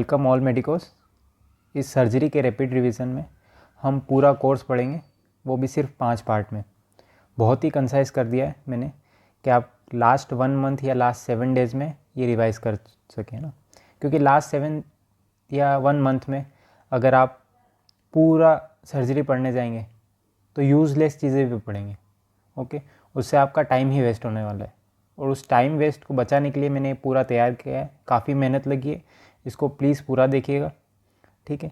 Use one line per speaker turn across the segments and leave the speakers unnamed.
Welcome all medicos. इस surgery के rapid revision में हम पूरा कोर्स पढ़ेंगे, वो भी सिर्फ 5 पार्ट में। बहुत ही कंसाइज कर दिया है मैंने कि आप लास्ट 1 मंथ या लास्ट 7 डेज़ में ये रिवाइज कर सकें ना, क्योंकि लास्ट 7 या 1 मंथ में अगर आप पूरा सर्जरी पढ़ने जाएंगे तो यूज़लेस चीज़ें भी पढ़ेंगे। ओके, उससे आपका टाइम ही वेस्ट होने वाला है, और उस टाइम वेस्ट को बचाने के लिए मैंने पूरा तैयार किया है। काफ़ी मेहनत लगी है, इसको प्लीज़ पूरा देखिएगा, ठीक है।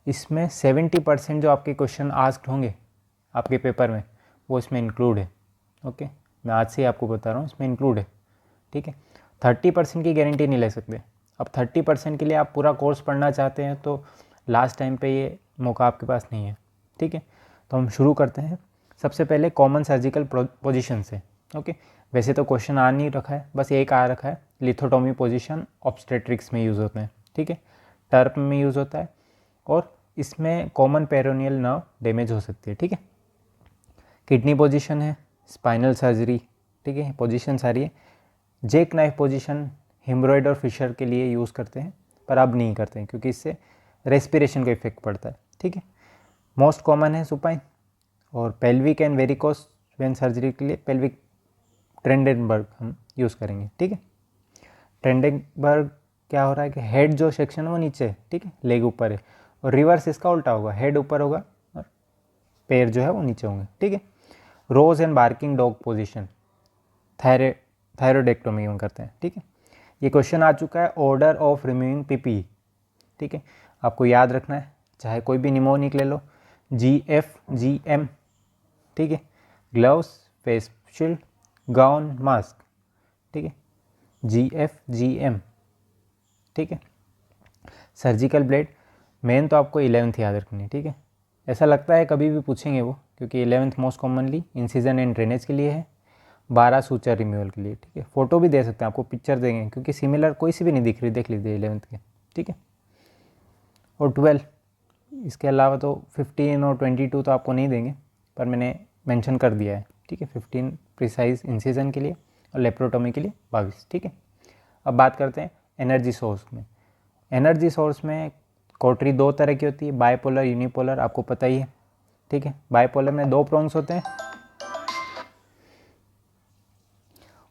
इसमें 70% जो आपके क्वेश्चन आस्क्ड होंगे आपके पेपर में वो इसमें इंक्लूड है। ओके, मैं आज से ही आपको बता रहा हूँ इसमें इंक्लूड है, ठीक है। 30% की गारंटी नहीं ले सकते। अब 30% के लिए आप पूरा कोर्स पढ़ना चाहते हैं तो लास्ट टाइम पे ये मौका आपके पास नहीं है, ठीक है। तो हम शुरू करते हैं। सबसे पहले कॉमन सर्जिकल पोजीशन से। ओके, वैसे तो क्वेश्चन आ नहीं रखा है, बस एक आ रखा है, लिथोटोमी पोजीशन ऑब्स्टेट्रिक्स में यूज़ होते हैं, ठीक है। टर्प में यूज़ होता है, और इसमें कॉमन पेरोनियल नर्व डैमेज हो सकती है, ठीक है। किडनी पोजीशन है, स्पाइनल सर्जरी, ठीक है, पोजीशन सारी है। जेक नाइफ पोजीशन हिमरॉइड और फिशर के लिए यूज़ करते हैं, पर अब नहीं करते हैं क्योंकि इससे रेस्पिरेशन का इफेक्ट पड़ता है, ठीक है। मोस्ट कॉमन है सुपाइन, और pelvic and varicose when surgery के लिए पेल्विक ट्रेंडेनबर्ग हम यूज़ करेंगे, ठीक है। ट्रेंडेनबर्ग क्या हो रहा है कि हेड जो सेक्शन है वो नीचे है, ठीक है, लेग ऊपर है, और रिवर्स इसका उल्टा होगा, हेड ऊपर होगा और पैर जो है वो नीचे होंगे, ठीक है। रोज एंड बार्किंग डॉग पोजीशन थायरोडेक्टोमी में करते हैं, ठीक है। ये क्वेश्चन आ चुका है, ऑर्डर ऑफ रिमूविंग पीपी, ठीक है। आपको याद रखना है, चाहे कोई भी निमोनिक ले लो, GFGM, ठीक है। Gloves, face shield, gown, mask, ठीक है, GFGM, ठीक है। सर्जिकल ब्लेड, मेन तो आपको 11th याद रखनी है, ठीक है। ऐसा लगता है कभी भी पूछेंगे वो, क्योंकि 11th most commonly incision and drainage के लिए है, 12 सूचर रिमूवल के लिए, ठीक है। फोटो भी दे सकते हैं, आपको पिक्चर देंगे क्योंकि सिमिलर कोई सी भी नहीं दिख रही, देख लीजिए 11th के, ठीक है। और 12, इसके अलावा तो 15 और 22 तो आपको नहीं देंगे, पर मैंने मेंशन कर दिया है, ठीक है। 15 प्रिसाइज इंसिजन के लिए और लेप्रोटोमी के लिए 22, ठीक है। अब बात करते हैं एनर्जी सोर्स में। एनर्जी सोर्स में कोटरी 2 तरह की होती है, बायपोलर, यूनिपोलर, आपको पता ही है, ठीक है। बायपोलर में 2 प्रोंग्स होते हैं,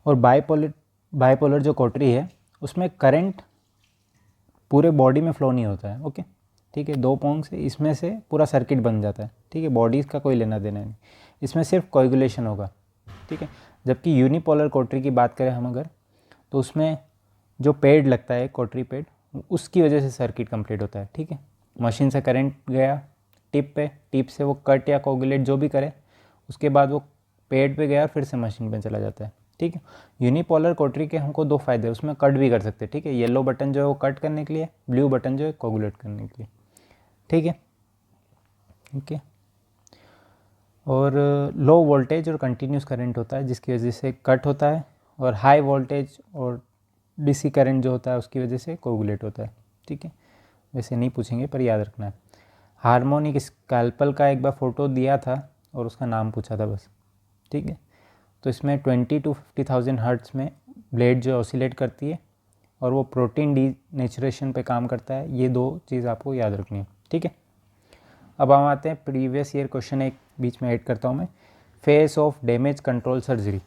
और बायपोलर जो कोटरी है उसमें करंट पूरे बॉडी में फ्लो नहीं होता है, ओके, ठीक है। 2 पोंग से इसमें से पूरा सर्किट बन जाता है, ठीक है। बॉडी का कोई लेना देना नहीं, इसमें सिर्फ कोएगुलेशन होगा, ठीक है। जबकि यूनिपोलर कोटरी की बात करें हम अगर, तो उसमें जो पेड लगता है कोटरी पेड, उसकी वजह से सर्किट कंप्लीट होता है, ठीक है। मशीन से करंट गया टिप पे, टिप से वो कट या कोगुलेट जो भी करे, उसके बाद वो पेड पे गया फिर से मशीन पे चला जाता है, ठीक है। यूनिपोलर कोटरी के हमको 2 फायदे, उसमें कट भी कर सकते हैं, ठीक है। येलो बटन जो है वो कट करने के लिए, ब्लू बटन जो है कोगुलेट करने के लिए, ठीक है, ओके। और लो वोल्टेज और कंटिन्यूस करंट होता है जिसकी वजह से कट होता है, और हाई वोल्टेज और डीसी करंट जो होता है उसकी वजह से कोगुलेट होता है, ठीक है। वैसे नहीं पूछेंगे पर याद रखना है। हार्मोनिक स्कैल्पल का एक बार फोटो दिया था और उसका नाम पूछा था बस, ठीक है। तो इसमें 20 to 50,000 हर्ट्ज में ब्लेड जो ऑसिलेट करती है, और वो प्रोटीन डीनेचुरेशन पे काम करता है। ये 2 चीज़ आपको याद रखनी है, ठीक है। अब हम आते हैं प्रीवियस ईयर क्वेश्चन, एक बीच में ऐड करता हूँ मैं, phase of damage control surgery,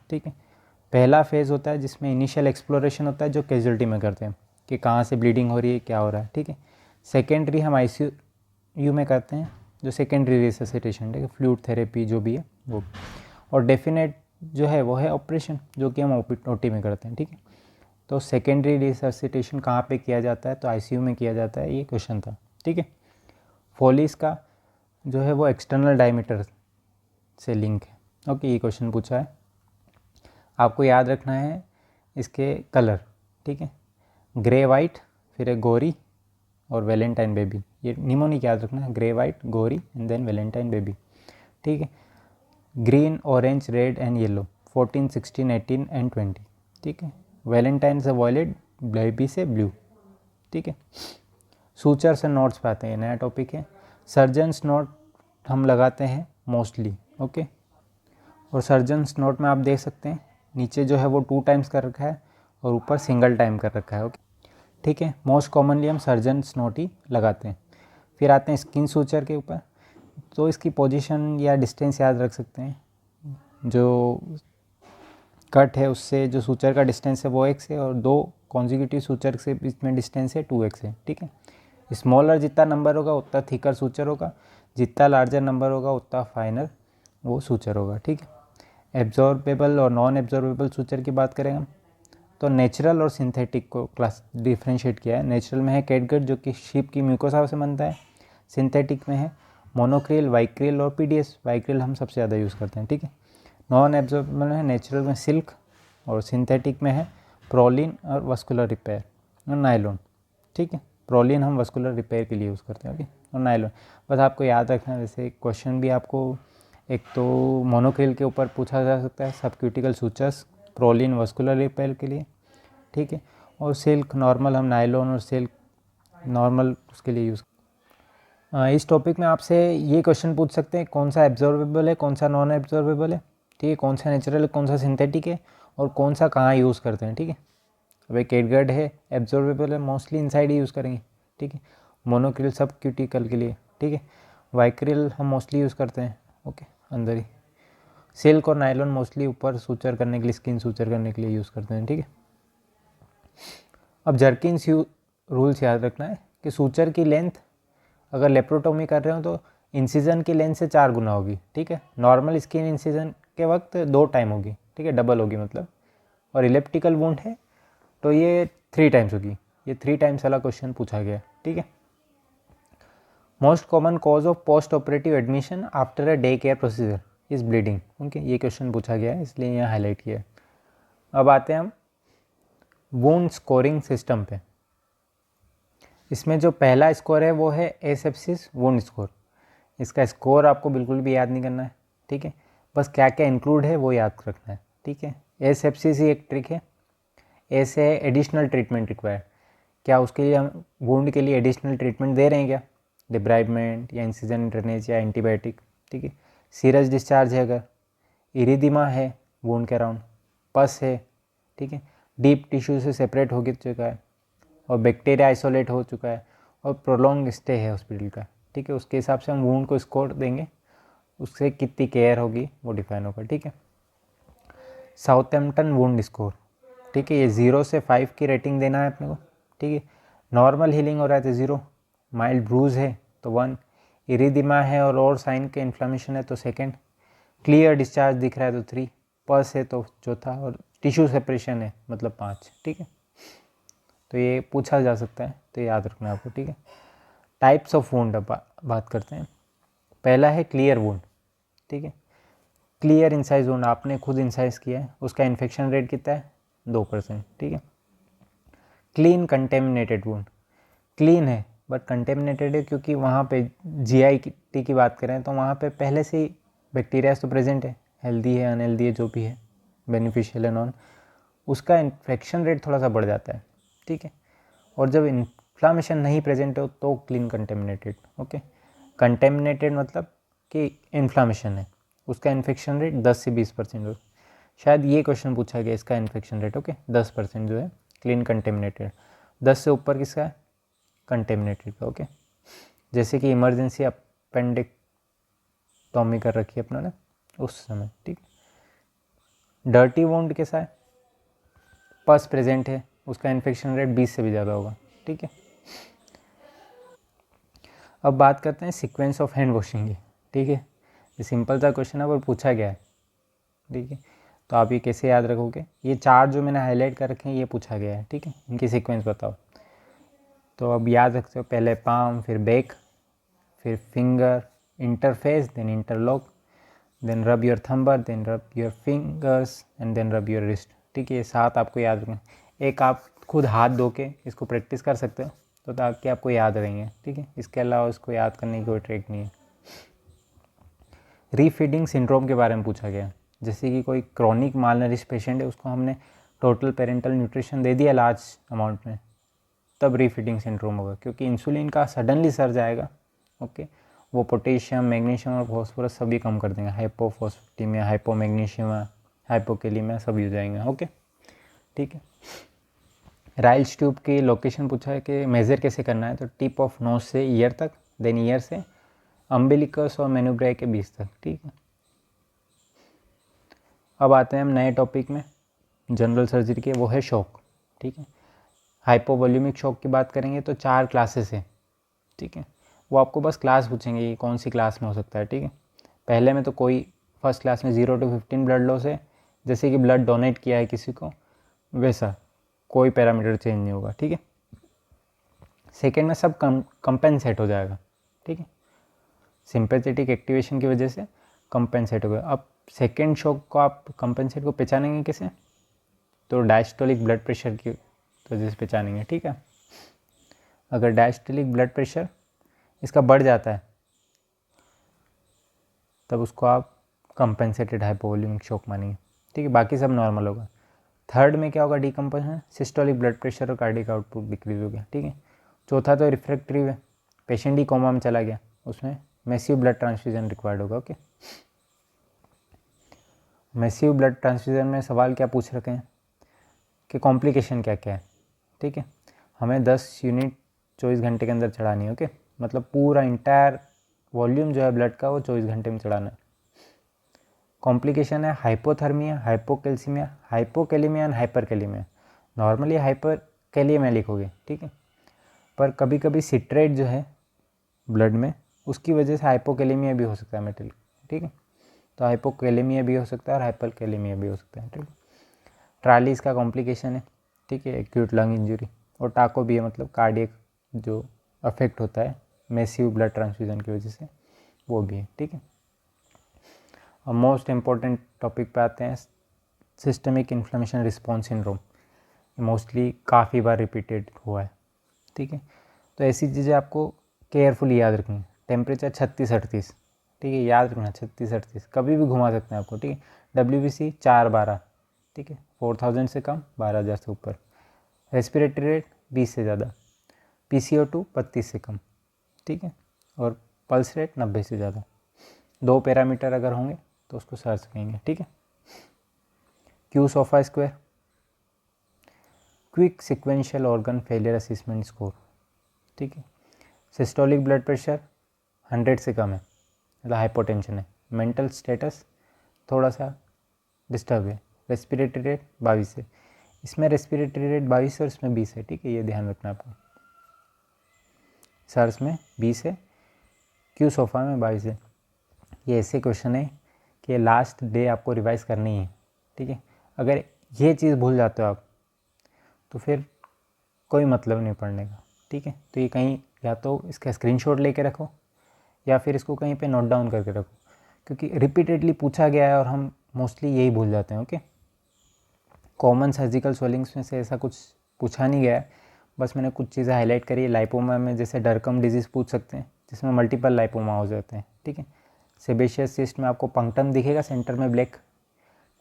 ठीक है। पहला फेज़ होता है जिसमें इनिशियल एक्सप्लोरेशन होता है, जो कैजुअल्टी में करते हैं कि कहाँ से ब्लीडिंग हो रही है, क्या हो रहा है, ठीक है। सेकेंडरी हम ICU में करते हैं, जो सेकेंडरी रिससिटेशन, ठीक है, फ्लूइड थेरेपी जो भी है वो। और डेफिनेट जो है वो है ऑपरेशन, जो कि हम OT में करते हैं, ठीक है। तो सेकेंडरी रिससिटेशन कहाँ पे किया जाता है, तो ICU में किया जाता है, ये क्वेश्चन था, ठीक है। फोलिस का जो है वो एक्सटर्नल डायमीटर से लिंक है, ओके, ये क्वेश्चन पूछा है। आपको याद रखना है इसके कलर, ठीक है, ग्रे वाइट, फिर एक गोरी और वैलेंटाइन बेबी, ये निमोनिक याद रखना है, ग्रे वाइट, गोरी एंड देन वैलेंटाइन बेबी, ठीक है। Green, orange, red and yellow, 14, 16, 18 and 20, ठीक है। वैलेंटाइन से वॉयलेट, बेबी से ब्लू, ठीक है। सूचर्स एंड नोट्स पे आते हैं, नया टॉपिक है। सर्जन्स नोट हम लगाते हैं मोस्टली, ओके। और सर्जन्स नोट में आप देख सकते हैं नीचे जो है वो 2 टाइम्स कर रखा है और ऊपर सिंगल टाइम कर रखा है, ओके, ठीक है। मोस्ट कॉमनली हम सर्जन स्नोटी लगाते हैं। फिर आते हैं स्किन सूचर के ऊपर। तो इसकी पोजीशन या डिस्टेंस याद रख सकते हैं। जो कट है उससे जो सूचर का डिस्टेंस है वो x है, और दो कॉन्जिक्यूटिव सूचर से बीच में डिस्टेंस है 2x है। ठीक है। स्मॉलर जितना नंबर होगा उतना थिकर सूचर होगा, जितना लार्जर नंबर होगा उतना फाइनर वो सूचर होगा। ठीक है। एब्जॉर्बेबल और नॉन एब्जॉर्बेबल सूचर की बात करें हम, तो नेचुरल और सिंथेटिक को क्लास डिफ्रेंशिएट किया है। नेचुरल में है कैटगट जो कि शीप की म्यूकोसा से बनता है। सिंथेटिक में है मोनोक्रिल, वाइक्रिल और पीडीएस। वाइक्रिल हम सबसे ज़्यादा यूज़ करते हैं। ठीक है। नॉन एब्जॉर्बेबल में नेचुरल में सिल्क, और सिंथेटिक में है प्रोलिन और वस्कुलर रिपेयर और नायलॉन। ठीक है। प्रोलिन हम वस्कुलर रिपेयर के लिए यूज़ करते हैं। ओके। और नायलॉन बस आपको याद रखना है। वैसे क्वेश्चन भी आपको एक तो मोनोक्रिल के ऊपर पूछा जा सकता है, सबक्यूटिकल सूचर्स, प्रोलिन वस्कुलर रिपेयर के लिए। ठीक है। और सिल्क नॉर्मल हम नायलॉन और सिल्क नॉर्मल उसके लिए यूज़। इस टॉपिक में आपसे ये क्वेश्चन पूछ सकते हैं कौन सा एब्जॉर्बेबल है, कौन सा नॉन एब्जॉर्बेबल है। ठीक है। कौन सा नेचुरल है, कौन सा सिंथेटिक है, और कौन सा कहाँ यूज़ करते हैं। ठीक है। अब एक कैटगट है एब्जॉर्बेबल है, मोस्टली इनसाइड ही यूज़ करेंगे। ठीक है। मोनोक्रिल सब क्यूटिकल के लिए। ठीक है। वाइक्रिल हम मोस्टली यूज़ करते हैं ओके अंदर ही। सिल्क और नायलॉन मोस्टली ऊपर सूचर करने के लिए, स्किन सूचर करने के लिए यूज़ करते हैं। ठीक है। अब जर्किन्स रूल्स याद रखना है कि सूचर की लेंथ अगर लेप्रोटोमी कर रहे हो तो इंसिजन की लेंथ से 4 गुना होगी। ठीक है। नॉर्मल स्किन इंसिजन के वक्त 2 टाइम होगी। ठीक है। डबल होगी मतलब। और इलेप्टिकल वुंड है तो ये 3 टाइम्स होगी। ये 3 टाइम्स वाला क्वेश्चन पूछा गया। ठीक है। Most common cause of post operative admission after a day care procedure is bleeding. Okay. ये क्वेश्चन पूछा गया है इसलिए यहाँ हाईलाइट किया है। अब आते हैं हम वुंड स्कोरिंग सिस्टम पे। इसमें जो पहला स्कोर है वो है एसेप्सिस वुंड स्कोर। इसका स्कोर आपको बिल्कुल भी याद नहीं करना है। ठीक है। बस क्या क्या इंक्लूड है वो याद रखना है। ठीक है। एसेप्सिस ही एक ट्रिक है। ऐसे है एडिशनल ट्रीटमेंट रिक्वायर्ड, क्या उसके लिए हम वुंड के लिए एडिशनल ट्रीटमेंट दे रहे हैं क्या, डिब्राइडमेंट या इंसिजन ड्रेनेज या एंटीबायोटिक। ठीक है। सीरस डिस्चार्ज है, अगर इरिदिमा है वुंड के अराउंड, पस है। ठीक है। डीप टिश्यू से सेपरेट हो चुका है, और बैक्टीरिया आइसोलेट हो चुका है, और प्रोलॉन्ग स्टे है हॉस्पिटल का। ठीक है। उसके हिसाब से हम वुंड को स्कोर देंगे, उससे कितनी केयर होगी वो डिफाइन होगा। ठीक है। Southampton wound score. ठीक है। ये 0 से 5 की रेटिंग देना है अपने को। ठीक है। नॉर्मल हीलिंग हो रहा है तो 0, माइल्ड ब्रूज है तो 1, इरिदिमा है और साइन के इन्फ्लामेशन है तो 2, क्लियर डिस्चार्ज दिख रहा है तो 3, पस है तो 4, और टिश्यू सेपरेशन है मतलब 5। ठीक है। तो ये पूछा जा सकता है तो याद रखना आपको। ठीक है। टाइप्स ऑफ वुंड अब बात करते हैं। पहला है क्लियर वुंड। ठीक है। क्लियर इंसाइज वुंड आपने खुद इंसाइज किया है, उसका इन्फेक्शन रेट कितना है 2%। ठीक है। क्लीन कंटेमिनेटेड वुंड, क्लीन है बट कंटेमिनेटेड है क्योंकि वहाँ पे GI की बात करें तो वहाँ पे पहले से ही बैक्टीरियाज तो प्रेजेंट है, हेल्दी है अनहेल्दी है जो भी है, बेनिफिशियल है नॉन, उसका इन्फेक्शन रेट थोड़ा सा बढ़ जाता है। ठीक है। और जब इन्फ्लामेशन नहीं प्रेजेंट हो तो क्लीन कंटेमिनेटेड। ओके। कंटेमिनेटेड मतलब कि इन्फ्लामेशन है, उसका इन्फेक्शन रेट 10 से 20% हो। शायद ये क्वेश्चन पूछा गया इसका इन्फेक्शन रेट। ओके। 10% जो है क्लीन कंटेमिनेटेड, 10 से ऊपर किसका है कंटेमिनेटेड का। ओके। जैसे कि इमरजेंसी अपेंडिक्टोमी कर रखी है अपना ने उस समय। ठीक। डर्टी वुंड कैसा है, पस प्रेजेंट है, उसका इन्फेक्शन रेट 20 से भी ज़्यादा होगा। ठीक है। अब बात करते हैं सीक्वेंस ऑफ हैंड वॉशिंग की। ठीक है। ये सिंपल सा क्वेश्चन है पर पूछा गया है। ठीक है। तो आप ये कैसे याद रखोगे, ये 4 जो मैंने हाईलाइट कर रखे हैं ये पूछा गया है। ठीक है। इनकी सीक्वेंस बताओ। तो अब याद रखते हो, पहले पाम, फिर बैक, फिर finger, interface, then interlock, then rub your thumb, then rub your fingers and then rub your wrist. ठीक है। ये 7 आपको याद रखना। एक आप खुद हाथ धो के इसको प्रैक्टिस कर सकते हो तो ताकि आपको याद रहेंगे। ठीक है। इसके अलावा इसको याद करने की कोई ट्रिक नहीं है। रीफीडिंग सिंड्रोम के बारे में पूछा गया, जैसे कि कोई क्रॉनिक मालनरिश पेशेंट है, उसको हमने टोटल पेरेंटल न्यूट्रिशन दे दिया लार्ज अमाउंट में, तब रीफीडिंग सिंड्रोम होगा क्योंकि इंसुलिन का सडनली सर्ज आएगा। ओके। वो पोटेशियम, मैग्नीशियम और फॉस्फोरस सभी कम कर देंगे, हाइपोफॉस्फेटिमिया, हाइपोमैग्नीशियम, हाइपोकेलिमिया सभी हो जाएंगे। ओके। ठीक है। राइल्स ट्यूब की लोकेशन पूछा है कि मेज़र कैसे करना है, तो टिप ऑफ नोज से ईयर तक, देन ईयर से अम्बिलिकस और मेनुब्राई के बीच तक, ठीक है। अब आते हैं हम नए टॉपिक में जनरल सर्जरी के, वो है शॉक, ठीक है। हाइपोवॉल्यूमिक शॉक की बात करेंगे तो 4 क्लासेस हैं, ठीक है। वो आपको बस क्लास पूछेंगे कि कौन सी क्लास में हो सकता है, ठीक है। पहले में तो कोई फर्स्ट क्लास में 0 to 15 ब्लड लॉस है, जैसे कि ब्लड डोनेट किया है किसी को, वैसा कोई पैरामीटर चेंज नहीं होगा, ठीक है। सेकेंड में सब कंपेंसेट हो जाएगा, ठीक है। सिंपैथेटिक एक्टिवेशन की वजह से कंपेंसेट हो गया। अब सेकेंड शॉक को आप कंपेंसेट को पहचानेंगे कैसे, तो डायस्टोलिक ब्लड प्रेशर की वजह से पहचानेंगे, ठीक है। अगर डायस्टोलिक ब्लड प्रेशर इसका बढ़ जाता है तब उसको आप कंपेंसेटेड हाइपोवॉल्यूमिक शॉक मानेंगे, ठीक है। बाकी सब नॉर्मल होगा। थर्ड में क्या होगा, डीकम्पोजिशन, सिस्टोलिक ब्लड प्रेशर और कार्डिक आउटपुट डिक्रीज हो गया, ठीक है। चौथा तो रिफ्रैक्टरी है, पेशेंट ही कोमा में चला गया, उसमें मैसिव ब्लड ट्रांसफ्यूजन रिक्वायर्ड होगा, ओके। मैसिव ब्लड ट्रांसफ्यूजन में सवाल क्या पूछ रखे हैं कि कॉम्प्लिकेशन क्या क्या है, ठीक है। हमें 10 यूनिट 24 घंटे के अंदर चढ़ानी है, ओके। मतलब पूरा इंटायर वॉल्यूम जो है ब्लड का वो 24 घंटे में चढ़ाना है। कॉम्प्लिकेशन है hypothermia, hypocalcaemia, hypokalemia and hyperkalaemia. Normally hyperkalaemia लिखोगे, ठीक है, पर कभी कभी सिट्रेट जो है ब्लड में उसकी वजह से हाइपोकैलेमिया भी हो सकता है मेटल, ठीक है। तो हाइपोकैलेमिया भी हो सकता है और हाइपरकैलेमिया भी हो सकता है, ठीक है। ट्रालीज का कॉम्प्लिकेशन है, ठीक है, एक्यूट लंग इंजरी, और टाको भी है, मतलब कार्डियक जो अफेक्ट होता है मैसिव ब्लड ट्रांसफ्यूजन की वजह से, वो भी है, ठीक है। और मोस्ट इम्पॉर्टेंट टॉपिक पे आते हैं, systemic inflammation response syndrome. Mostly काफ़ी बार रिपीटेड हुआ है, ठीक है। तो ऐसी चीज़ें आपको केयरफुली याद रखनी है। टेम्परेचर 36-38, ठीक है, याद रखना 36-38, कभी भी घुमा सकते हैं आपको, ठीक है। WBC 4-12, ठीक है, 4000 से कम, 12,000 से ऊपर। रेस्पिरेटरी रेट 20 से ज़्यादा, PCO2 32 से कम, ठीक है, और पल्स रेट 90 से ज़्यादा। 2 पैरामीटर अगर होंगे तो उसको सर्च करेंगे, ठीक है। Q sofa square, quick sequential organ failure assessment score, ठीक है। सिस्टोलिक ब्लड प्रेशर 100 से कम है, मतलब हाइपोटेंशन है। मेंटल स्टेटस थोड़ा सा डिस्टर्ब है। रेस्पिरेटरी रेट 22 है, इसमें रेस्पिरेटरी रेट 22 है और इसमें 20 है, ठीक है, ये ध्यान रखना आपको। सर्स में 20 है, क्यू सोफा में 22 है। ये ऐसे क्वेश्चन है कि लास्ट डे आपको रिवाइज करनी है, ठीक है। अगर ये चीज़ भूल जाते हो आप तो फिर कोई मतलब नहीं पढ़ने का, ठीक है। तो ये कहीं या तो इसका स्क्रीनशॉट लेके रखो या फिर इसको कहीं पे नोट डाउन करके रखो, क्योंकि रिपीटेडली पूछा गया है और हम मोस्टली यही भूल जाते हैं, ओके। कॉमन सर्जिकल स्वेलिंग्स में से ऐसा कुछ पूछा नहीं गया है, बस मैंने कुछ चीज़ें हाईलाइट करी है। लाइपोमा में जैसे डरकम डिजीज़ पूछ सकते हैं, जिसमें मल्टीपल लाइपोमा हो जाते हैं, ठीक है। सेबेशियस सिस्ट में आपको पंक्टम दिखेगा सेंटर में ब्लैक,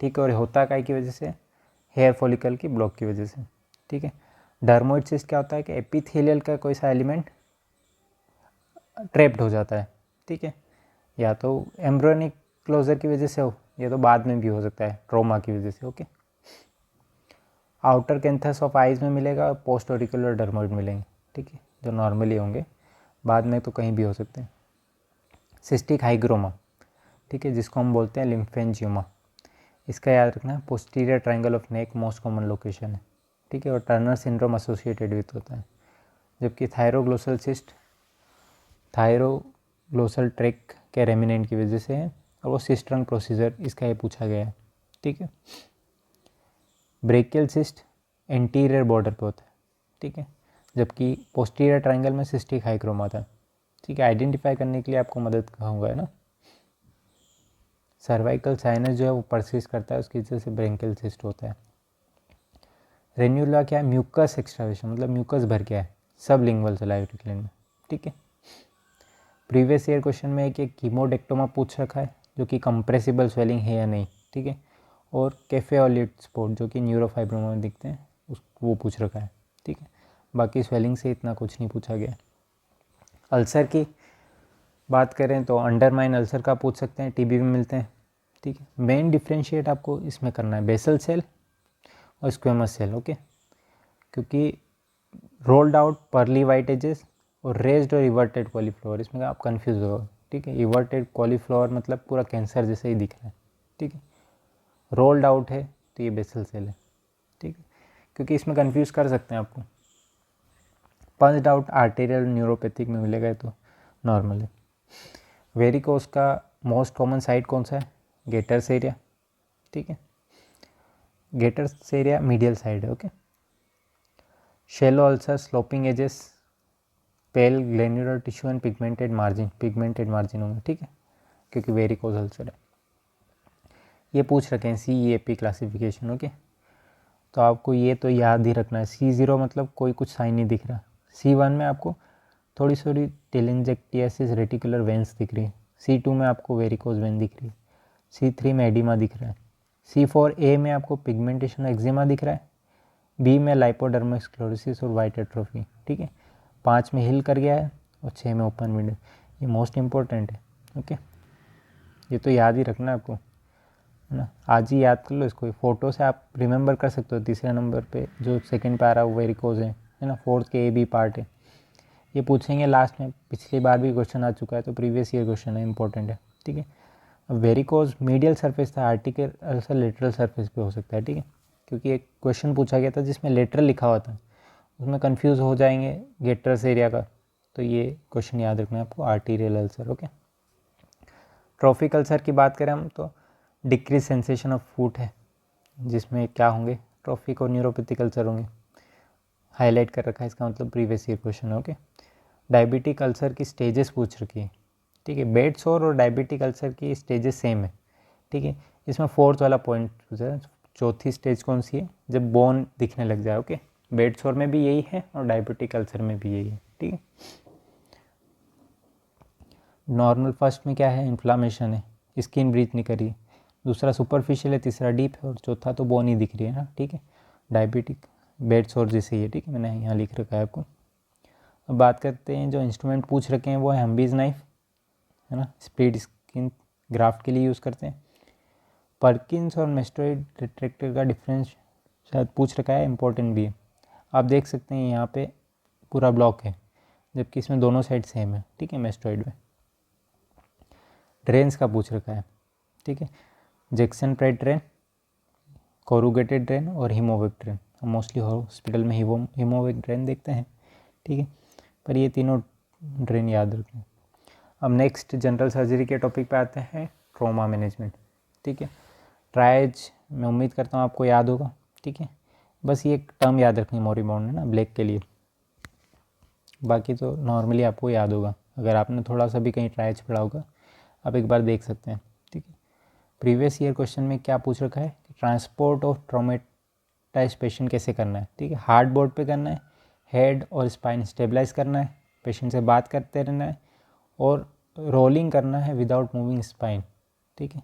ठीक है, और होता काय की वजह से, हेयर फॉलिकल की ब्लॉक की वजह से, ठीक है। डर्मोइड सिस्ट क्या होता है कि एपिथेलियल का कोई सा एलिमेंट ट्रैप्ड हो जाता है, ठीक है, या तो एम्ब्रियोनिक क्लोजर की वजह से हो या तो बाद में भी हो सकता है ट्रोमा की वजह से, okay. Outer canthus of eyes में मिलेगा और पोस्ट ऑरिकुलर डर्मोइड मिलेंगे, ठीक है, जो नॉर्मली होंगे, बाद में तो कहीं भी हो सकते हैं। सिस्टिक हाइग्रोमा, ठीक है, जिसको हम बोलते हैं लिम्फेंजियोमा, इसका याद रखना, posterior triangle of neck most common location है, ठीक है, और टर्नर सिंड्रोम एसोसिएटेड विथ होता है। जबकि थायरोग्लोसल सिस्ट थायरोग्लोसल ट्रैक के रेमिनेंट की वजह से है, और वो सिस्टरंग प्रोसीजर इसका ये पूछा गया है, ठीक है। ब्रेकियल सिस्ट एंटीरियर बॉर्डर पे होता है, ठीक है, जबकि पोस्टीरियर ट्रायंगल में सिस्टिक हाइग्रोमा था, ठीक है। आइडेंटिफाई करने के लिए आपको मदद कहूँगा, है ना। सर्वाइकल साइनस जो है वो परसिस्ट करता है, उसकी वजह से ब्रेंकियल सिस्ट होता है। रेन्यूला क्या है, म्यूकस एक्सट्रावेशन, मतलब म्यूकस भर क्या है सब लिंगुअल सलाइवरी ग्लैंड में, ठीक है। प्रीवियस ईयर क्वेश्चन में एक कीमोडेक्टोमा पूछ रखा है जो कि कंप्रेसिबल स्वेलिंग है या नहीं, ठीक है, और कैफेओलिट स्पॉट जो कि न्यूरोफाइब्रोमा में दिखते हैं वो पूछ रखा है, ठीक है। बाकी स्वेलिंग से इतना कुछ नहीं पूछा गया। अल्सर की बात करें तो अंडरमाइन अल्सर का पूछ सकते हैं, टीबी में मिलते हैं, ठीक है। मेन डिफ्रेंशिएट आपको इसमें करना है बेसल सेल और स्क्वेमस सेल, ओके। क्योंकि rolled out pearly white edges और रेज्ड और इवर्टेड कॉलीफ्लावर, इसमें आप कंफ्यूज हो, ठीक है। इवर्टेड कॉलीफ्लावर मतलब पूरा कैंसर जैसे ही दिख रहा है, ठीक है। रोल्ड आउट है तो ये बेसल सेल है, ठीक है, क्योंकि इसमें कंफ्यूज कर सकते हैं आपको। पंच्ड आउट आर्टेरियल न्यूरोपैथिक में मिलेगा तो नॉर्मल है। वेरिकोस का मोस्ट कॉमन साइट कौन सा है? गेटर्स एरिया, ठीक है। गेटर्स एरिया मीडियल साइड है, okay. Shallow ulcer, sloping edges, pale granular tissue and pigmented margin होंगे, ठीक है, क्योंकि वेरिकोस अल्सर है। ये पूछ रखे हैं CEAP क्लासिफिकेशन, ओके। तो आपको ये तो याद ही रखना है। C0 मतलब कोई कुछ साइन नहीं दिख रहा। C1 में आपको थोड़ी थोड़ी टेलेंजेक्टियासिस रेटिकुलर वेंस दिख रही है। C2 में आपको वेरिकोज वेन दिख रही है। C3 में एडिमा दिख रहा है। C4A में आपको पिगमेंटेशन एक्जिमा दिख रहा है। B में लाइपोडर्मल स्क्लेरोसिस और वाइट एट्रोफी, ठीक है। 5 में हिल कर गया है और 6 में ओपन विंडो। ये मोस्ट इम्पोर्टेंट है, ओके। ये तो याद ही रखना है आपको, है ना। आज ही याद कर लो इसको। फोटो से आप रिमेंबर कर सकते हो। तीसरे नंबर पे जो सेकंड पे आ रहा है वो वेरिकोज है ना। फोर्थ के A-B पार्ट है। ये पूछेंगे लास्ट में, पिछली बार भी क्वेश्चन आ चुका है, तो प्रीवियस ईयर क्वेश्चन है, इंपॉर्टेंट है, ठीक है। अब वेरिकोज मीडियल सरफेस था, आर्टिकल अल्सर लेटरल सरफेस पे हो सकता है, ठीक है, क्योंकि एक क्वेश्चन पूछा गया था जिसमें लेटरल लिखा हुआ था, उसमें कंफ्यूज हो जाएंगे गेटर्स एरिया का, तो ये क्वेश्चन याद रखना है आपको, arterial ulcer, okay. Trophic ulcer की बात करें हम तो डिक्रीज सेंसेशन ऑफ फूड है, जिसमें क्या होंगे? ट्रॉफिक और न्यूरोपैथिक अल्सर होंगे। हाईलाइट कर रखा है, इसका मतलब प्रीवियस ईयर क्वेश्चन है, ओके। डायबिटिक अल्सर की स्टेजेस पूछ रखी है, ठीक है। बेड सोर और डायबिटिक अल्सर की स्टेजेस सेम है, ठीक है। इसमें फोर्थ वाला पॉइंट पूछा है, चौथी स्टेज कौन सी है? जब बोन दिखने लग जाए, ओके। बेड सोर में भी यही है और डायबिटिक अल्सर में भी यही है, ठीक है। नॉर्मल फर्स्ट में क्या है? इन्फ्लामेशन है, स्किन ब्रीथ नहीं करी। दूसरा सुपरफिशियल है, तीसरा डीप है और चौथा तो बोन ही दिख रही है ना, ठीक है। डायबिटिक बेड सोर जैसे ही है, ठीक है, मैंने यहाँ लिख रखा है आपको। अब बात करते हैं, जो इंस्ट्रूमेंट पूछ रखे हैं वो है हम्बीज नाइफ, है ना, स्प्लिट स्किन ग्राफ्ट के लिए यूज़ करते हैं। पर्किंस और मेस्टोइड रिट्रैक्टर का डिफरेंस शायद पूछ रखा है, इंपॉर्टेंट भी है। आप देख सकते हैं यहाँ पे पूरा ब्लॉक है, जबकि इसमें दोनों साइड सेम है, ठीक है, मेस्टोइड में। ड्रेन्स का पूछ रखा है, ठीक है, Jackson pride drain, corrugated drain और हीमोविक ड्रेन। हम मोस्टली हॉस्पिटल में हीमोविक ड्रेन देखते हैं, ठीक है, पर ये तीनों ड्रेन याद रखें। अब नेक्स्ट जनरल सर्जरी के टॉपिक पे आते हैं, ट्रॉमा मैनेजमेंट, ठीक है। ट्राइज मैं उम्मीद करता हूँ आपको याद होगा, ठीक है। बस ये एक टर्म याद रखनी, मोरीबाउंड है ना, ब्लैक के लिए, बाकी तो नॉर्मली आपको याद होगा। अगर आपने थोड़ा सा भी कहीं ट्राइज पढ़ा होगा, आप एक बार देख सकते हैं, ठीक है। प्रीवियस ईयर क्वेश्चन में क्या पूछ रखा है? ट्रांसपोर्ट ऑफ ट्रॉमेटाइज पेशेंट कैसे करना है, ठीक है। हार्ड बोर्ड पे करना है, हेड और स्पाइन स्टेबलाइज करना है, पेशेंट से बात करते रहना है और रोलिंग करना है विदाउट मूविंग स्पाइन, ठीक है।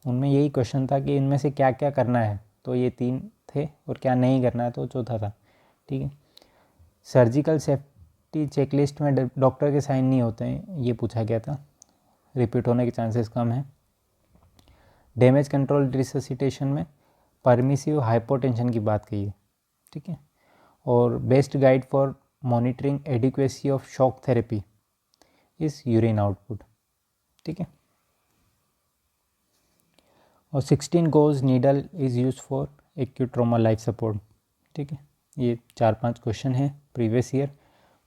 उनमें यही क्वेश्चन था कि इनमें से क्या क्या करना है, तो ये 3 थे, और क्या नहीं करना है तो चौथा था, ठीक है। सर्जिकल सेफ्टी चेकलिस्ट में डॉक्टर के साइन नहीं होते हैं, ये पूछा गया था, रिपीट होने के चांसेस कम है। डैमेज कंट्रोल रिससिटेशन में परमिसिव हाइपोटेंशन की बात कही है, ठीक है। और best guide for monitoring adequacy of shock therapy इस यूरिन आउटपुट, ठीक है। और 16 goes needle is use for acute trauma life support, ठीक है। ये 4-5 क्वेश्चन हैं प्रीवियस ईयर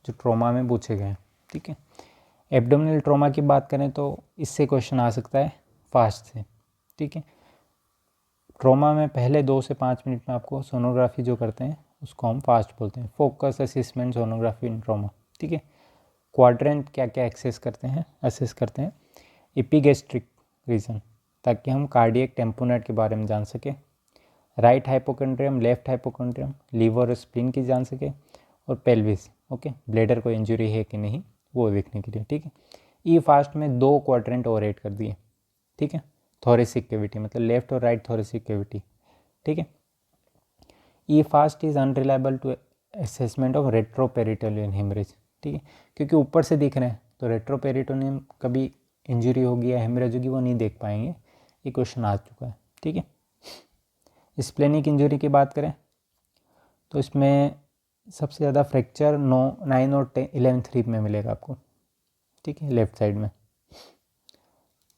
जो ट्रॉमा में पूछे गए हैं, ठीक है। एब्डोमिनल ट्रॉमा की बात करें तो इससे क्वेश्चन आ सकता है फास्ट से, ठीक है। ट्रॉमा में पहले 2 से 5 मिनट में आपको सोनोग्राफी जो करते हैं उसको हम फास्ट बोलते हैं, फोकस असेसमेंट सोनोग्राफी इन ट्रॉमा, ठीक है। क्वाड्रेंट क्या क्या असेस करते हैं, एपिगैस्ट्रिक रीजन, ताकि हम कार्डियक टेम्पोनेट के बारे में जान सकें, right hypochondrium, left hypochondrium, liver और स्प्लीन की जान सके, और पेल्विस, ओके, ब्लेडर को इंजरी है कि नहीं वो देखने के लिए, ठीक है। ई फास्ट में 2 क्वाड्रेंट और ऐड कर दिए, ठीक है। थोरेसिक कैविटी मतलब लेफ्ट और राइट थोरेसिक कैविटी, ठीक है। E FAST is unreliable to assessment of retroperitoneum haemorrhage, ठीक है, क्योंकि ऊपर से दिख रहे हैं तो रेट्रोपेरिटोनियम कभी इंजरी होगी या हेमरेज होगी वो नहीं देख पाएंगे, ये क्वेश्चन आ चुका है, ठीक है। स्प्लेनिक इंजरी की बात करें तो इसमें सबसे ज़्यादा फ्रैक्चर 9 और 11th रिब में मिलेगा आपको, ठीक है, लेफ़्ट साइड में।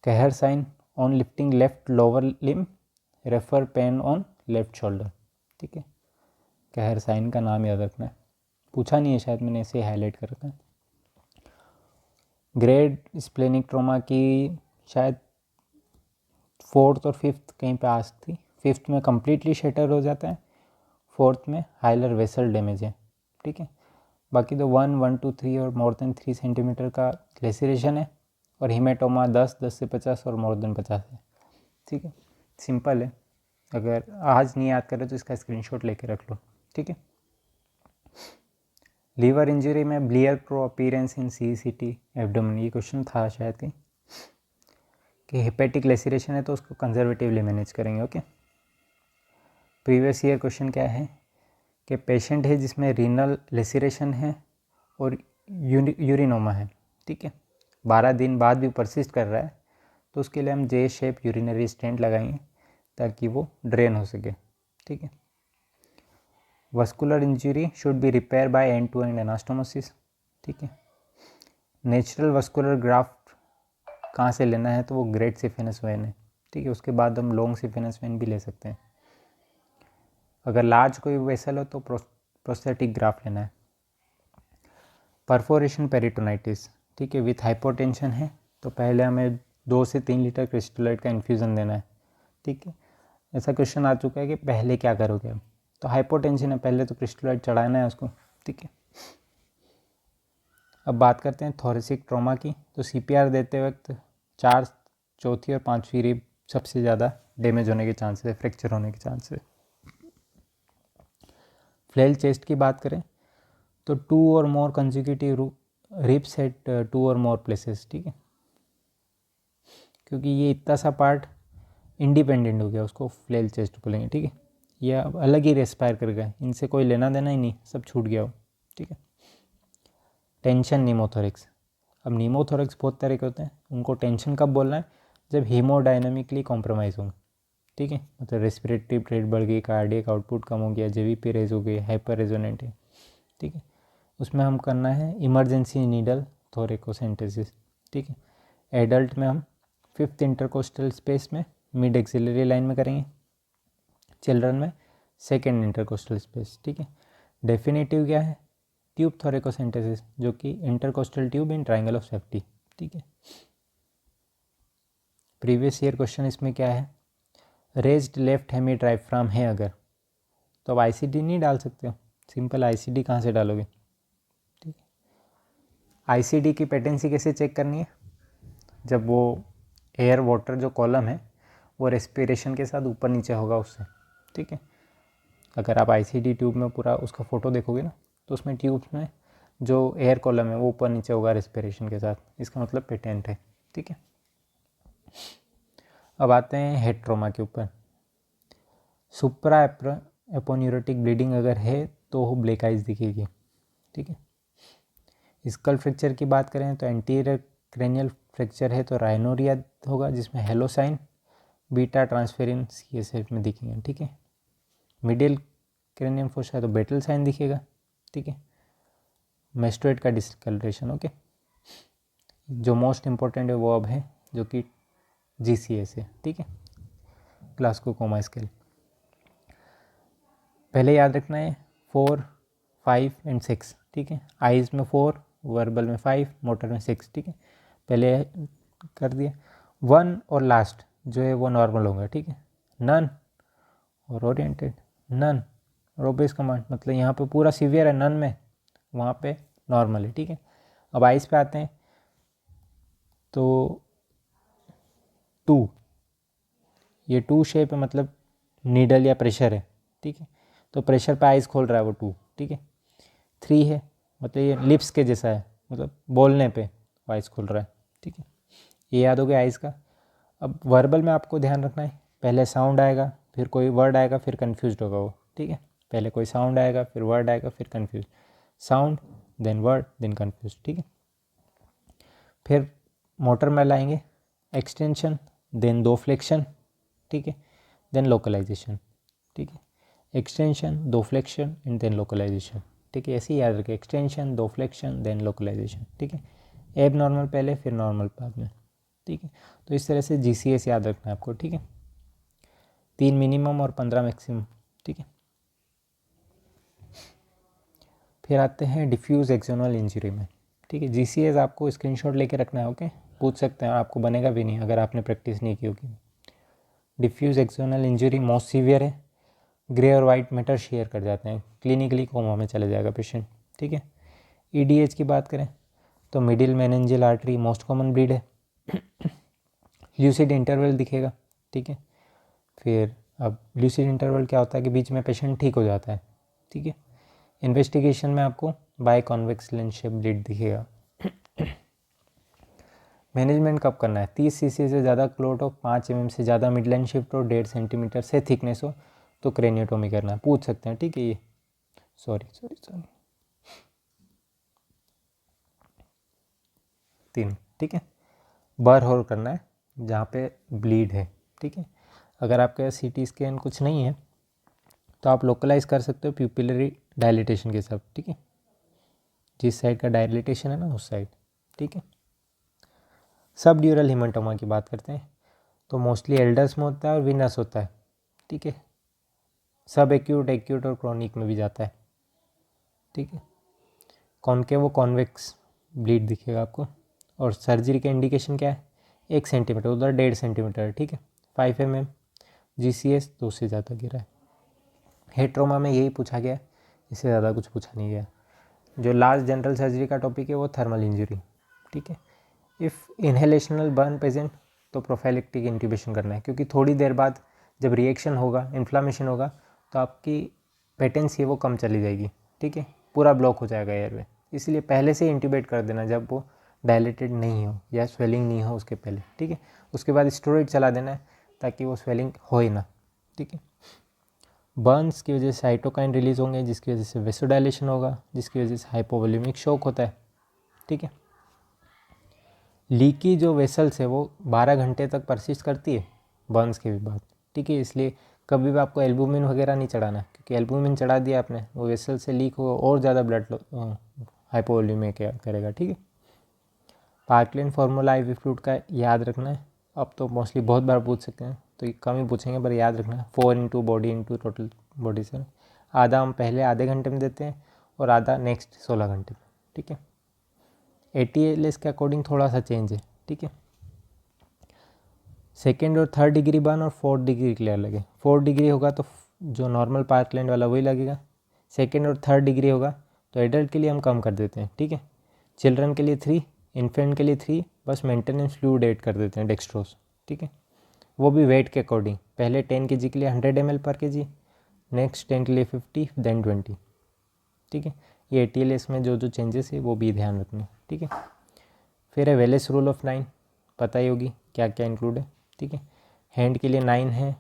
Kehr sign on lifting left lower limb, refer pain on left shoulder, ठीक है। कहर साइन का नाम याद रखना है, पूछा नहीं है शायद, मैंने ऐसे हाईलाइट कर रखा है। ग्रेड स्प्लेनिक ट्रोमा की शायद 4th और 5th कहीं पे आज थी। 5th में कम्प्लीटली शटर हो जाता है, 4th में हाइलर वेसल डैमेज है, ठीक है। बाकी तो 1, 1 to 3 और मोर देन 3 सेंटीमीटर का लेसिरेशन है, और हीमेटोमा 10 से 50 और मोर देन 50 है, ठीक है। सिंपल है, अगर आज नहीं याद करें तो इसका स्क्रीनशॉट लेके रख लो, ठीक है। लीवर इंजरी में blear pro appearance in CCT abdomen, ये क्वेश्चन था शायद कहीं कि हेपेटिक लेसिरेशन है तो उसको कंजर्वेटिवली मैनेज करेंगे, ओके। प्रीवियस ईयर क्वेश्चन क्या है कि पेशेंट है जिसमें रीनल लेसिरेशन है और यूरिनोमा है, ठीक है, 12 दिन बाद भी परसिस्ट कर रहा है, तो उसके लिए हम J शेप यूरिनरी स्टेंट लगाएंगे ताकि वो ड्रेन हो सके, ठीक है। Vascular injury should be repair by end to end anastomosis, ठीक है। नेचुरल वस्कुलर ग्राफ्ट कहाँ से लेना है तो वो ग्रेट सिफिनस वेन है, ठीक है। उसके बाद हम लॉन्ग सिफिनस वेन भी ले सकते हैं। अगर लार्ज कोई वेसल हो तो प्रोस्थेटिक ग्राफ्ट लेना है। परफोरेशन पेरिटोनाइटिस, ठीक है, विथ हाइपोटेंशन है तो पहले हमें 2 से 3 लीटर क्रिस्टोलाइट का इन्फ्यूज़न देना है, ठीक है। ऐसा क्वेश्चन आ चुका है कि पहले क्या करोगे अब, तो हाइपोटेंशन है, पहले तो क्रिस्टोलाइट चढ़ाना है उसको, ठीक है। अब बात करते हैं थोरेसिक ट्रॉमा की, तो CPR देते वक्त 4, चौथी और 5वीं रिब सबसे ज़्यादा डैमेज होने के चांसेस है, फ्रैक्चर होने के चांसेस है। फ्लेल चेस्ट की बात करें तो 2 और मोर कंसेक्यूटिव रिब्स एट 2 और मोर प्लेसेस, ठीक है, क्योंकि ये इतना सा पार्ट इंडिपेंडेंट हो गया, उसको फ्लेल चेस्ट बोलेंगे, ठीक है। ये अब अलग ही रेस्पायर कर गए, इनसे कोई लेना देना ही नहीं, सब छूट गया हो, ठीक है। टेंशन नीमोथोरिक्स, अब नीमोथोरिक्स बहुत तरह के होते हैं, उनको टेंशन कब बोलना है, जब हीमोडायनामिकली कॉम्प्रोमाइज़ होंगे, ठीक है, मतलब रेस्पिरेटरी रेट बढ़ गई, कार्डियक आउटपुट कम हो गया, JVP रेज हो गई, हाइपर रेजोनेंट है, ठीक है। उसमें हम करना है इमरजेंसी नीडल थोरेकोसेंटेसिस, ठीक है। एडल्ट में हम 5th इंटरकोस्टल स्पेस में मिड एक्सिलरी लाइन में करेंगे, चिल्ड्रन में 2nd इंटरकोस्टल स्पेस, ठीक है। डेफिनेटिव क्या है, ट्यूब थोरेकोसेंटेसिस, जो कि intercostal tube in triangle of safety, ठीक है। प्रीवियस ईयर क्वेश्चन इसमें क्या है, रेज्ड लेफ्ट हेमी डायफ्राम है अगर, तो अब ICD नहीं डाल सकते हो, सिंपल ICD कहाँ से डालोगे, ठीक है। ICD की पेटेंसी कैसे चेक करनी है, जब वो एयर वाटर जो कॉलम है वो रेस्पिरेशन के साथ ऊपर नीचे होगा उससे, ठीक है। अगर आप ICD ट्यूब में पूरा उसका फ़ोटो देखोगे ना, तो उसमें ट्यूब्स में जो एयर कॉलम है वो ऊपर नीचे होगा रेस्पिरेशन के साथ, इसका मतलब पेटेंट है, ठीक है। अब आते हैं हेड ट्रॉमा के ऊपर। सुप्रा एपोन्यूरोटिक ब्लीडिंग अगर है तो वो ब्लैक आइज दिखेगी, ठीक है। स्कल फ्रैक्चर की बात करें तो एंटीरियर क्रेनियल फ्रैक्चर है तो राइनोरिया होगा, जिसमें hello sign beta transferrin CSF में दिखेंगे, ठीक है। मिडिल क्रेनियम फोसा है तो बेटल साइन दिखेगा, ठीक है। मेस्टोइड का डिस्कलरेशन, ओके। जो मोस्ट इम्पोर्टेंट है वो अब है जो कि GCS है, ठीक है, ग्लासगो कोमा स्केल। पहले याद रखना है 4, 5 एंड 6, ठीक है। आइज में 4, वर्बल में 5, मोटर में 6, ठीक है, पहले कर दिया। 1 और लास्ट जो है वो नॉर्मल होगा, ठीक है। नन और ओरिएंटेड, नन और ओबेस कमांड, मतलब यहाँ पे पूरा सीवियर है नन में, वहाँ पे नॉर्मल है, ठीक है। अब आइस पे आते हैं तो 2, ये 2 शेप है, मतलब नीडल या प्रेशर है, ठीक है, तो प्रेशर पे आइस खोल रहा है वो 2, ठीक है। 3 है, मतलब ये लिप्स के जैसा है, मतलब बोलने पे आइस खोल रहा है, ठीक है। ये याद हो गया आइस का। अब वर्बल में आपको ध्यान रखना है, पहले साउंड आएगा, फिर कोई वर्ड आएगा, फिर कन्फ्यूज होगा वो, ठीक है। पहले कोई साउंड आएगा, फिर वर्ड आएगा, फिर confuse, sound then word then confuse, ठीक है। फिर मोटर में लाएंगे एक्सटेंशन देन 2 फ्लेक्शन, ठीक है, देन लोकलाइजेशन, ठीक है। एक्सटेंशन, दो फ्लेक्शन एंड देन लोकलाइजेशन, ठीक है। ऐसे ही याद रखें, एक्सटेंशन, दो फ्लेक्शन देन लोकलाइजेशन, ठीक है। एब नॉर्मल पहले फिर नॉर्मल बाद में, ठीक है। तो इस तरह से GCS याद रखना है आपको, ठीक है। 3 मिनिमम और 15 मैक्सिमम, ठीक है। फिर आते हैं डिफ्यूज़ एक्सोनल इंजरी में, ठीक है। GCS आपको स्क्रीनशॉट लेके रखना है, ओके। पूछ सकते हैं, आपको बनेगा भी नहीं अगर आपने प्रैक्टिस नहीं की होगी। Diffuse axonal injury most severe है, ग्रे और वाइट मैटर शेयर कर जाते हैं, क्लिनिकली कोमा में चले जाएगा पेशेंट, ठीक है। EDH की बात करें तो middle meningeal artery most common bleed है, ल्यूसिड इंटरवल दिखेगा, ठीक है। फिर अब ल्यूसिड इंटरवल क्या होता है कि बीच में पेशेंट ठीक हो जाता है, ठीक है। इन्वेस्टिगेशन में आपको biconvex lens shape bleed दिखेगा। मैनेजमेंट कब करना है, 30 cc से ज़्यादा क्लोट हो, 5 mm से ज़्यादा मिड लाइन शिफ्ट हो, 1.5 सेंटीमीटर से थिकनेस हो तो क्रेनियोटोमी करना है, पूछ सकते हैं, ठीक है। ये सॉरी 3, ठीक है। बर होल करना है जहाँ पे ब्लीड है, ठीक है। अगर आपके पास CT स्कैन कुछ नहीं है तो आप लोकलाइज कर सकते हो प्यूपिलरी डायलिटेशन के साथ, ठीक है। जिस साइड का डायलिटेशन है ना उस साइड, ठीक है। सब ड्यूरल हिमेटोमा की बात करते हैं तो मोस्टली एल्डर्स में होता है और विनस होता है, ठीक है। सब एक्यूट, एक्यूट और क्रॉनिक में भी जाता है, ठीक है। कॉनकेव कॉन्वेक्स ब्लीड दिखेगा आपको। और सर्जरी का इंडिकेशन क्या है, 1 सेंटीमीटर, उधर 1.5 सेंटीमीटर, ठीक है। 5 mm, GCS 2 से ज़्यादा गिरा है। हेड ट्रॉमा में यही पूछा गया, इससे ज़्यादा कुछ पूछा नहीं गया। जो लास्ट जनरल सर्जरी का टॉपिक है वो थर्मल इंजरी, ठीक है। इफ़ इनहेलेशनल बर्न प्रेजेंट तो प्रोफाइलेक्टिक इंट्यूबेशन करना है, क्योंकि थोड़ी देर बाद जब रिएक्शन होगा, इन्फ्लामेशन होगा तो आपकी पेटेंसी है वो कम चली जाएगी, ठीक है। पूरा ब्लॉक हो जाएगा एयरवे, इसलिए पहले से इंट्यूबेट कर देना जब वो डायलेटेड नहीं हो या स्वेलिंग नहीं हो उसके पहले, ठीक है। उसके बाद स्टेरॉइड चला देना है ताकि वो स्वेलिंग हो ही ना, ठीक है। बर्न्स की वजह से साइटोकाइन रिलीज होंगे जिसकी वजह से वेसोडाइलेशन होगा, जिसकी वजह से हाइपोवोल्यूमिक शॉक होता है, ठीक है। लीकी जो वेसल्स है वो 12 घंटे तक परसिस्ट करती है बर्न्स के भी बाद, ठीक है। इसलिए कभी भी आपको एल्बुमिन वगैरह नहीं चढ़ाना, क्योंकि एल्बुमिन चढ़ा दिया आपने वो वेसल से लीक हो और ज़्यादा ब्लड हाइपोवोल्यूमिक करेगा, ठीक है। पार्कलेन फार्मूला IV फ्लूइड का याद रखना है। अब तो मोस्टली बहुत बार पूछ सकते हैं तो कम ही पूछेंगे, पर याद रखना है 4 into body into total body से आधा हम पहले आधे घंटे में देते हैं और आधा नेक्स्ट 16 घंटे में, ठीक है। ATLS के अकॉर्डिंग थोड़ा सा चेंज है, ठीक है। 2nd और 3rd डिग्री बर्न और 4th डिग्री क्लियर लगे। 4th डिग्री होगा तो जो नॉर्मल पार्कलैंड वाला वही लगेगा। 2nd और 3rd डिग्री होगा तो एडल्ट के लिए हम कम कर देते हैं, ठीक है। चिल्ड्रन के लिए 3, इन्फेंट के लिए 3, बस मेंटेनेंस फ्लूइड ऐड कर देते हैं डेक्सट्रोज, ठीक है। वो भी वेट के अकॉर्डिंग, पहले 10 kg के लिए 100 ml पर kg, नेक्स्ट 10 के लिए 50, देन 20, ठीक है। ये ATLS में जो जो चेंजेस है वो भी ध्यान रखना, ठीक है। फिर है वेलेस रूल ऑफ 9, पता ही होगी क्या क्या इंक्लूड है, ठीक है। हैंड के लिए 9 है,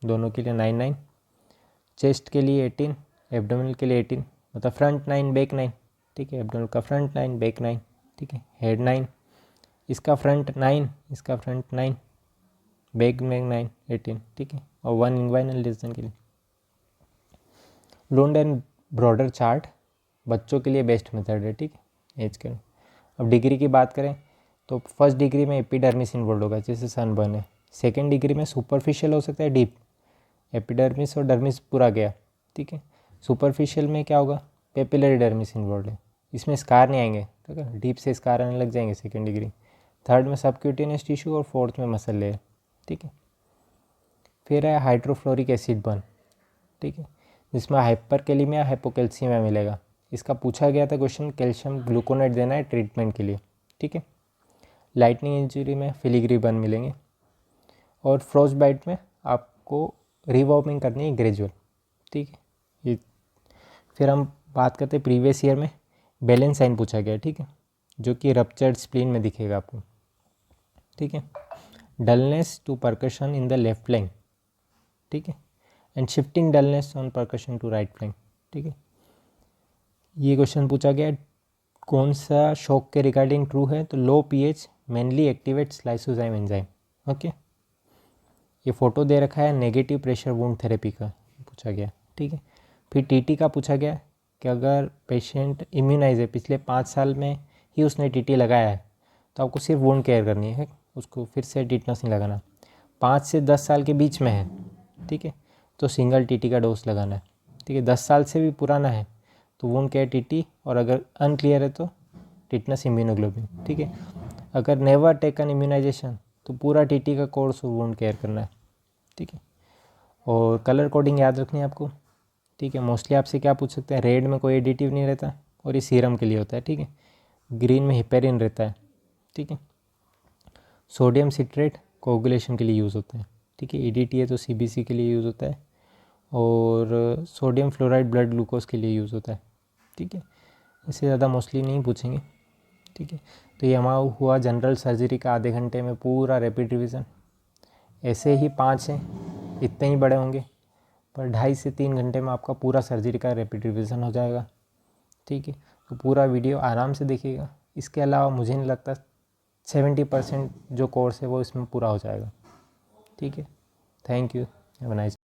दोनों के लिए 9, चेस्ट के लिए 18, एब्डोमिनल के लिए 18, मतलब फ्रंट 9 बैक 9, ठीक है। एब्डोमिनल का फ्रंट 9 बैक 9, ठीक है। हेड 9, इसका फ्रंट 9, इसका फ्रंट 9, बैक में 9, 18, ठीक है। और 1 इंग्वाइनल रीजन के लिए। लोन्ड एंड ब्रॉडर चार्ट बच्चों के लिए बेस्ट मेथड है, ठीक है, एज के। अब डिग्री की बात करें तो फर्स्ट डिग्री में एपिडर्मिस इन्वॉल्व होगा, जैसे सनबर्न है। 2nd डिग्री में सुपरफिशियल हो सकता है, डीप, एपिडर्मिस और डर्मिस पूरा गया, ठीक है। सुपरफिशियल में क्या होगा, पेपिलरी डर्मिस इन्वॉल्व है, इसमें स्कार नहीं आएंगे, ठीक है। डीप से स्कार आने लग जाएंगे 2nd डिग्री। 3rd में सबक्यूटेनियस टिश्यू और 4th में मसल लेयर, ठीक है। फिर है हाइड्रोफ्लोरिक एसिड बर्न, ठीक है, जिसमें हाइपरकैलेमिया हाइपोकैल्सियमिया मिलेगा। इसका पूछा गया था क्वेश्चन, कैल्शियम ग्लूकोनेट देना है ट्रीटमेंट के लिए, ठीक है। लाइटनिंग इंजरी में फिलिग्री बर्न मिलेंगे और फ्रोस्ट बाइट में आपको रिवॉर्मिंग करनी है ग्रेजुअल, ठीक है। ये फिर हम बात करते हैं प्रीवियस ईयर में बैलेंस साइन पूछा गया, ठीक है, जो कि रप्चर्ड स्प्लीन में दिखेगा आपको, ठीक है। Dullness to percussion in the left flank, ठीक है, and shifting dullness on percussion to right flank, ठीक है। ये क्वेश्चन पूछा गया कौन सा शॉक के रिगार्डिंग ट्रू है, तो लो pH mainly activates lysozyme enzyme, okay. ये फोटो दे रखा है नेगेटिव प्रेशर वुंड थेरेपी का पूछा गया, ठीक है। फिर टीटी का पूछा गया कि अगर पेशेंट इम्यूनाइज है, पिछले 5 साल में ही उसने टीटी लगाया है, तो आपको सिर्फ वुंड केयर करनी है, उसको फिर से टिटनेस नहीं लगाना। 5 से 10 साल के बीच में है, ठीक है, तो सिंगल टीटी का डोज लगाना है, ठीक है। 10 साल से भी पुराना है तो वुंड केयर टीटी, और अगर अनक्लियर है तो टिटनेस इम्यूनोग्लोबिन, ठीक है। अगर नेवर टेकन इम्यूनाइजेशन तो पूरा टीटी का कोर्स वुंड केयर करना है, ठीक है। और कलर कोडिंग याद रखनी है आपको, ठीक है। मोस्टली आपसे क्या पूछ सकते हैं, रेड में कोई एडिटिव नहीं रहता और ये सीरम के लिए होता है, ठीक है। ग्रीन में हिपेरिन रहता है, ठीक है। सोडियम सिट्रेट कोगुलेशन के लिए यूज़ होता है, ठीक है। ईडीटी है तो सीबीसी के लिए यूज़ होता है, और सोडियम फ्लोराइड ब्लड ग्लूकोज के लिए यूज़ होता है, ठीक है। इससे ज़्यादा मोस्टली नहीं पूछेंगे, ठीक है। तो ये हमारा हुआ जनरल सर्जरी का आधे घंटे में पूरा रैपिड रिवीजन। ऐसे ही 5 हैं, इतने ही बड़े होंगे, पर 2.5 से 3 घंटे में आपका पूरा सर्जरी का रैपिड रिवीजन हो जाएगा, ठीक है। तो पूरा वीडियो आराम से देखिएगा। इसके अलावा मुझे नहीं लगता 70% जो कोर्स है वो इसमें पूरा हो जाएगा, ठीक है। Thank you, have a nice.